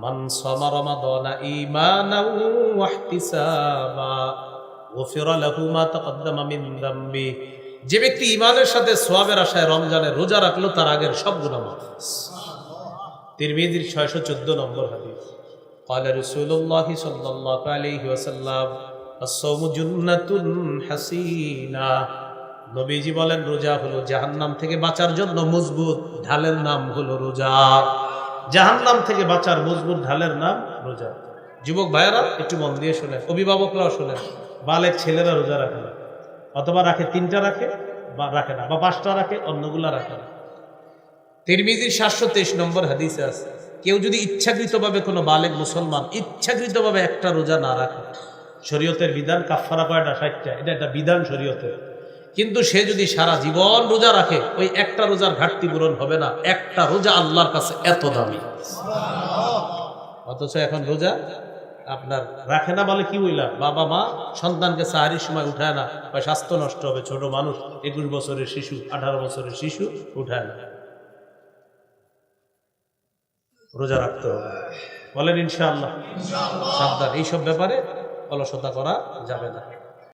মান সামা রমাদানা ঈমানাও ওয়া ইহতিসাবা গুফিরা লাহু মা তাকদ্দামা মিন যামবি। যে ব্যক্তি ঈমানের সাথে সওয়াবের আশায় রমজানের রোজা রাখলো তার আগের সব গুনাহ মাফ। তিরমিজির 614 নম্বর হাদিস। قال رسول الله صلى الله عليه وسلم الصوم جنة حصينة। নবীজি বলেন রোজা হলো জাহান্নাম থেকে বাঁচার জন্য মজবুত ঢালের নাম হলো রোজা। জাহান্নাম থেকে বাঁচার মজবুত ঢালের নাম রোজা। যুবক ভাইয়েরা একটু মন দিয়ে শোনেন, অভিভাবকরাও শোনেন। বালেক ছেলেরা রোজা রাখে না, অথবা রাখে 3টা রাখে বা রাখে না, বা 5টা রাখে, অন্যগুলা রাখে না। তিরমিজির 723 নম্বর হাদিসে আছে, কেউ যদি ইচ্ছাকৃতভাবে কোনো বালেক মুসলমান ইচ্ছাকৃতভাবে একটা রোজা না রাখে, শরীয়তের বিধান কাফারা কয়টা? 60টা। এটা একটা বিধান শরীয়তের। কিন্তু সে যদি সারা জীবন রোজা রাখে, ওই একটা রোজার ঘাটতি পূরণ হবে না। একটা রোজা আল্লাহর কাছে এত দামি। অথচ এখন রোজা আপনার রাখে না বলে কি বললাম, বাবা মা সন্তানকে সাহারির সময় উঠায় না, বা স্বাস্থ্য নষ্ট হবে, ছোট মানুষ, 21 বছরের শিশু, 18 বছরের শিশু উঠায় না। রোজা রাখতে হবে, বলেন ইনশাআল্লাহ। সাবধান, এইসব ব্যাপারে অলসতা করা যাবে না।